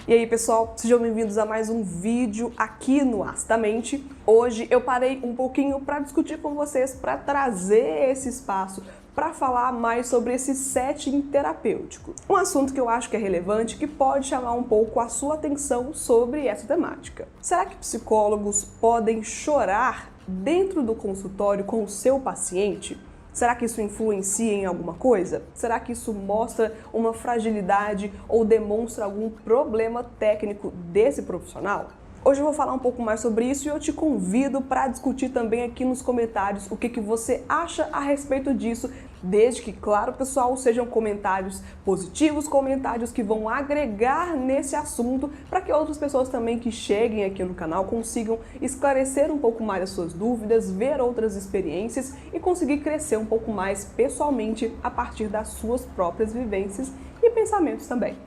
E aí pessoal, sejam bem-vindos a mais um vídeo aqui no Astamente. Hoje eu parei um pouquinho para discutir com vocês, para trazer esse espaço para falar mais sobre esse setting terapêutico. Um assunto que eu acho que é relevante, que pode chamar um pouco a sua atenção sobre essa temática. Será que psicólogos podem chorar dentro do consultório com o seu paciente? Será que isso influencia em alguma coisa? Será que isso mostra uma fragilidade ou demonstra algum problema técnico desse profissional? Hoje eu vou falar um pouco mais sobre isso e eu te convido para discutir também aqui nos comentários o que você acha a respeito disso, desde que, claro, pessoal, sejam comentários positivos, comentários que vão agregar nesse assunto para que outras pessoas também que cheguem aqui no canal consigam esclarecer um pouco mais as suas dúvidas, ver outras experiências e conseguir crescer um pouco mais pessoalmente a partir das suas próprias vivências e pensamentos também.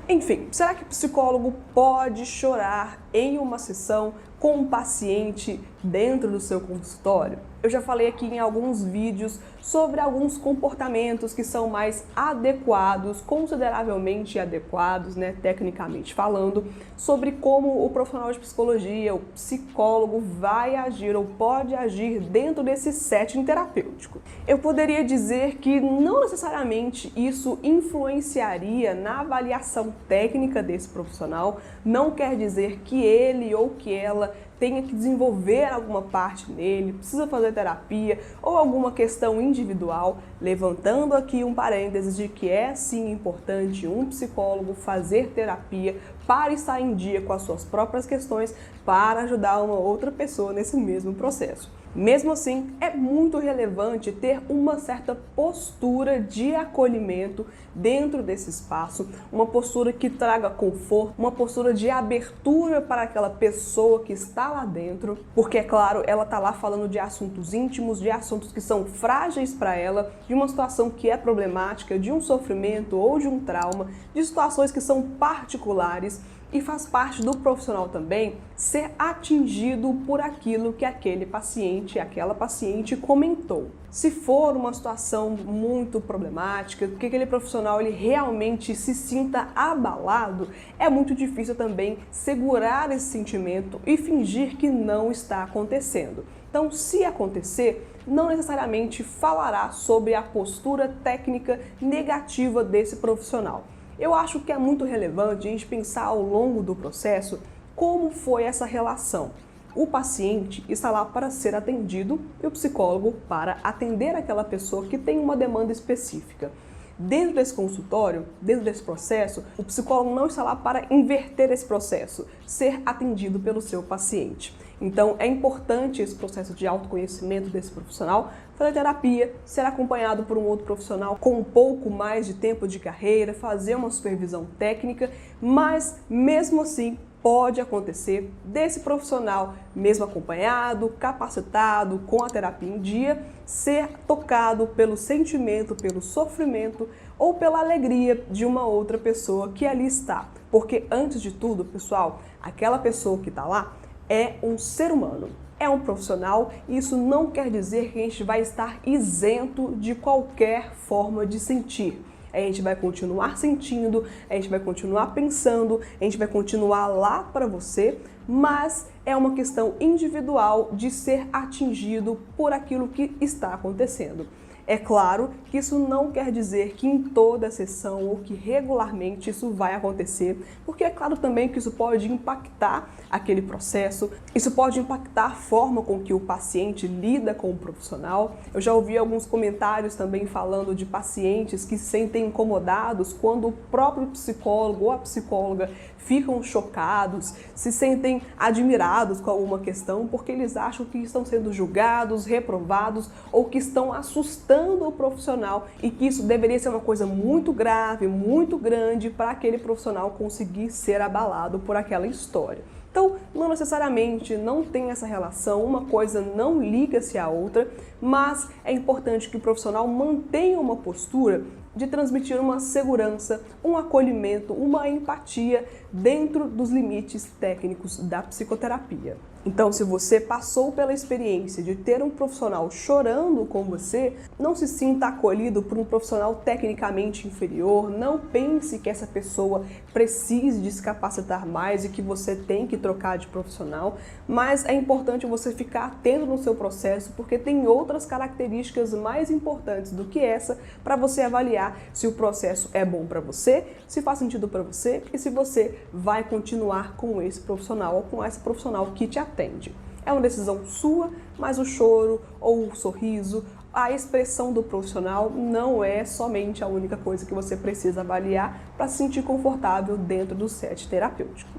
Enfim, será que o psicólogo pode chorar em uma sessão com um paciente dentro do seu consultório? Eu já falei aqui em alguns vídeos sobre alguns comportamentos que são mais adequados, consideravelmente adequados, tecnicamente falando, sobre como o profissional de psicologia, o psicólogo vai agir ou pode agir dentro desse setting terapêutico. Eu poderia dizer que não necessariamente isso influenciaria na avaliação técnica desse profissional, não quer dizer que ele ou que ela tenha que desenvolver alguma parte nele, precisa fazer terapia ou alguma questão individual, levantando aqui um parênteses de que é sim importante um psicólogo fazer terapia para estar em dia com as suas próprias questões, para ajudar uma outra pessoa nesse mesmo processo. Mesmo assim, é muito relevante ter uma certa postura de acolhimento dentro desse espaço, uma postura que traga conforto, uma postura de abertura para aquela pessoa que está lá dentro, porque, é claro, ela está lá falando de assuntos íntimos, de assuntos que são frágeis para ela, de uma situação que é problemática, de um sofrimento ou de um trauma, de situações que são particulares. E faz parte do profissional também ser atingido por aquilo que aquele paciente, aquela paciente comentou. Se for uma situação muito problemática, que aquele profissional ele realmente se sinta abalado, é muito difícil também segurar esse sentimento e fingir que não está acontecendo. Então, se acontecer, não necessariamente falará sobre a postura técnica negativa desse profissional. Eu acho que é muito relevante a gente pensar ao longo do processo como foi essa relação. O paciente está lá para ser atendido e o psicólogo para atender aquela pessoa que tem uma demanda específica. Dentro desse consultório, dentro desse processo, o psicólogo não está lá para inverter esse processo, ser atendido pelo seu paciente. Então, é importante esse processo de autoconhecimento desse profissional, fazer terapia, ser acompanhado por um outro profissional com um pouco mais de tempo de carreira, fazer uma supervisão técnica, mas mesmo assim pode acontecer desse profissional, mesmo acompanhado, capacitado, com a terapia em dia, ser tocado pelo sentimento, pelo sofrimento ou pela alegria de uma outra pessoa que ali está. Porque antes de tudo, pessoal, aquela pessoa que está lá é um ser humano, é um profissional e isso não quer dizer que a gente vai estar isento de qualquer forma de sentir. A gente vai continuar sentindo, a gente vai continuar pensando, a gente vai continuar lá para você, mas é uma questão individual de ser atingido por aquilo que está acontecendo. É claro que isso não quer dizer que em toda sessão ou que regularmente isso vai acontecer, porque é claro também que isso pode impactar aquele processo, isso pode impactar a forma com que o paciente lida com o profissional. Eu já ouvi alguns comentários também falando de pacientes que se sentem incomodados quando o próprio psicólogo ou a psicóloga ficam chocados, se sentem admirados com alguma questão porque eles acham que estão sendo julgados, reprovados ou que estão assustando o profissional e que isso deveria ser uma coisa muito grave, muito grande para aquele profissional conseguir ser abalado por aquela história. Então, não necessariamente não tem essa relação, uma coisa não liga-se à outra, mas é importante que o profissional mantenha uma postura de transmitir uma segurança, um acolhimento, uma empatia dentro dos limites técnicos da psicoterapia. Então, se você passou pela experiência de ter um profissional chorando com você, não se sinta acolhido por um profissional tecnicamente inferior, não pense que essa pessoa precise de se capacitar mais e que você tem que trocar de profissional, mas é importante você ficar atento no seu processo, porque tem outras características mais importantes do que essa para você avaliar se o processo é bom para você, se faz sentido para você e se você vai continuar com esse profissional ou com essa profissional que te atende. É uma decisão sua, mas o choro ou o sorriso, a expressão do profissional não é somente a única coisa que você precisa avaliar para se sentir confortável dentro do set terapêutico.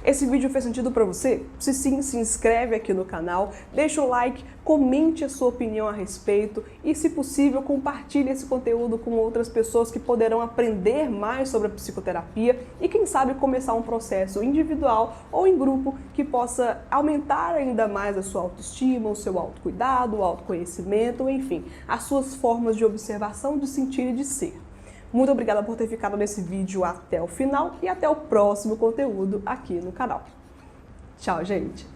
Esse vídeo fez sentido para você? Se sim, se inscreve aqui no canal, deixa o like, comente a sua opinião a respeito e, se possível, compartilhe esse conteúdo com outras pessoas que poderão aprender mais sobre a psicoterapia e, quem sabe, começar um processo individual ou em grupo que possa aumentar ainda mais a sua autoestima, o seu autocuidado, o autoconhecimento, enfim, as suas formas de observação, de sentir e de ser. Muito obrigada por ter ficado nesse vídeo até o final e até o próximo conteúdo aqui no canal. Tchau, gente!